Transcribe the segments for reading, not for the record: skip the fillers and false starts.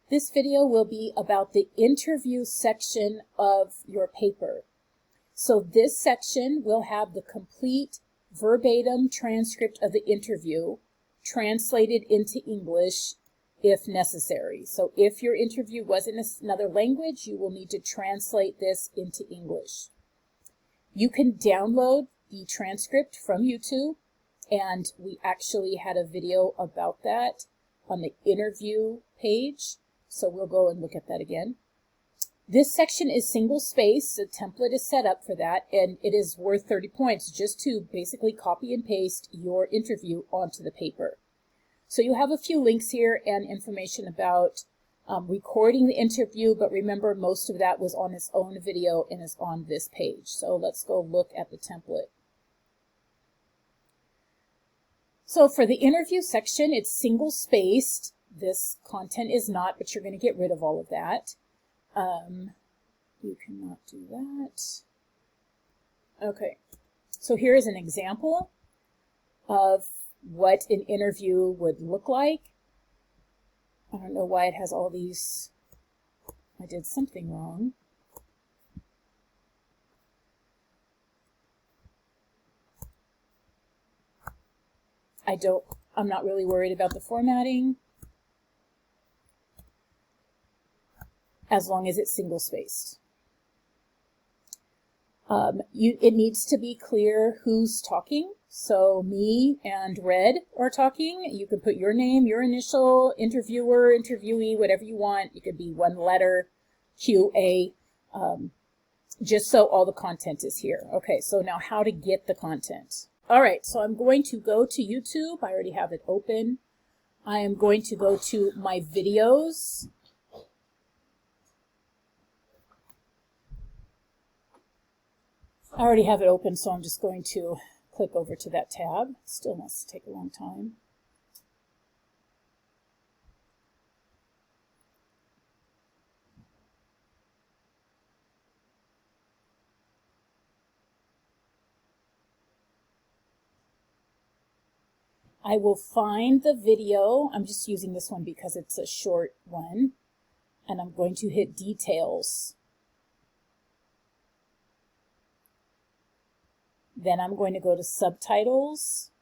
This video will be about the interview section of your paper. So this section will have the complete verbatim transcript of the interview translated into English if necessary. So if your interview was in another language, you will need to translate this into English. You can download the transcript from YouTube, and we actually had a video about that on the interview page. So we'll go and look at that again. This section is single-spaced. The template is set up for that, and it is worth 30 points just to basically copy and paste your interview onto the paper. So you have a few links here and information about recording the interview, but remember most of that was on its own video and is on this page. So let's go look at the template. So for the interview section, it's single-spaced. This content is not, but you're going to get rid of all of that. You cannot do that. Okay, so here is an example of what an interview would look like. I don't know why it has all these. I did something wrong. I'm not really worried about the formatting, as long as it's single-spaced. It needs to be clear who's talking. So me and Red are talking. You can put your name, your initial, interviewer, interviewee, whatever you want. It could be one letter, QA, just so all the content is here. Okay, so now how to get the content. All right, so I'm going to go to YouTube. I already have it open. I am going to go to my videos. I already have it open, so I'm just going to click over to that tab. Still must take a long time. I will find the video. I'm just using this one because it's a short one. And I'm going to hit details. Then I'm going to go to subtitles.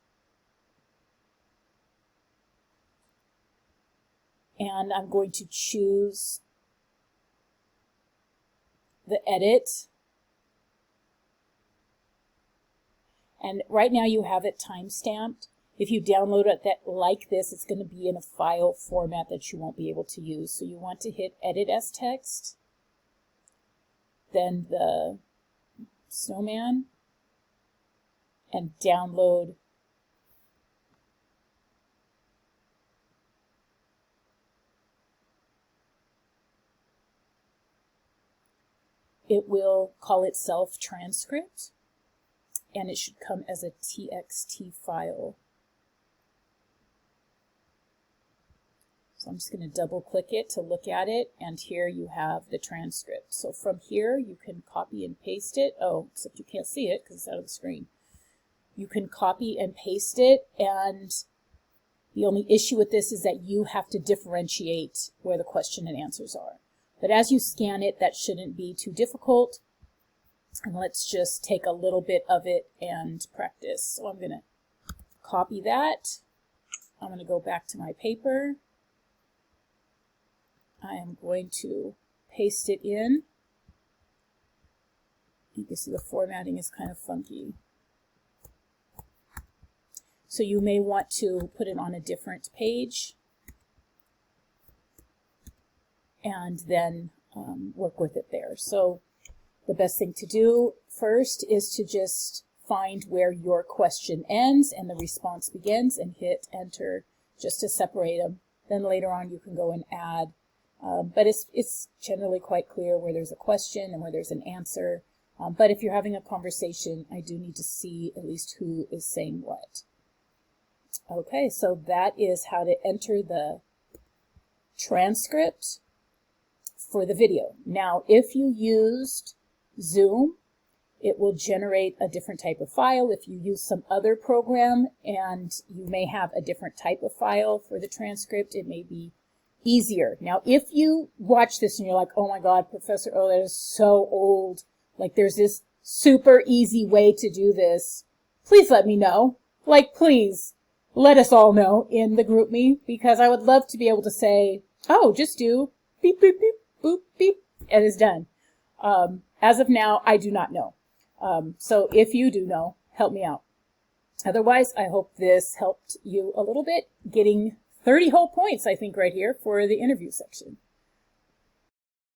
And I'm going to choose the edit. And right now you have it time-stamped. If you download it like this, it's going to be in a file format that you won't be able to use. So you want to hit edit as text. Then the snowman. And download it will call itself transcript, and it should come as a TXT file. So I'm just going to double click it to look at it, and here you have the transcript. So from here you can copy and paste it. Oh, except you can't see it because it's out of the screen. You can copy and paste it, and the only issue with this is that you have to differentiate where the question and answers are. But as you scan it, that shouldn't be too difficult. And let's just take a little bit of it and practice. So I'm going to copy that. I'm going to go back to my paper. I am going to paste it in. You can see the formatting is kind of funky. So you may want to put it on a different page and then work with it there. So the best thing to do first is to just find where your question ends and the response begins and hit enter just to separate them. Then later on you can go and add, but it's generally quite clear where there's a question and where there's an answer. But if you're having a conversation, I do need to see at least who is saying what. Okay, so that is how to enter the transcript for the video. Now, if you used Zoom, it will generate a different type of file. If you use some other program and you may have a different type of file for the transcript, it may be easier. Now, if you watch this and you're like, oh my God, Professor O, that is so old. Like, there's this super easy way to do this. Please let me know. Like, please let us all know in the group me, because I would love to be able to say, oh, just do beep, beep, beep, boop, beep, and it's done. As of now, I do not know. So if you do know, help me out. Otherwise, I hope this helped you a little bit, getting 30 whole points, I think, right here for the interview section.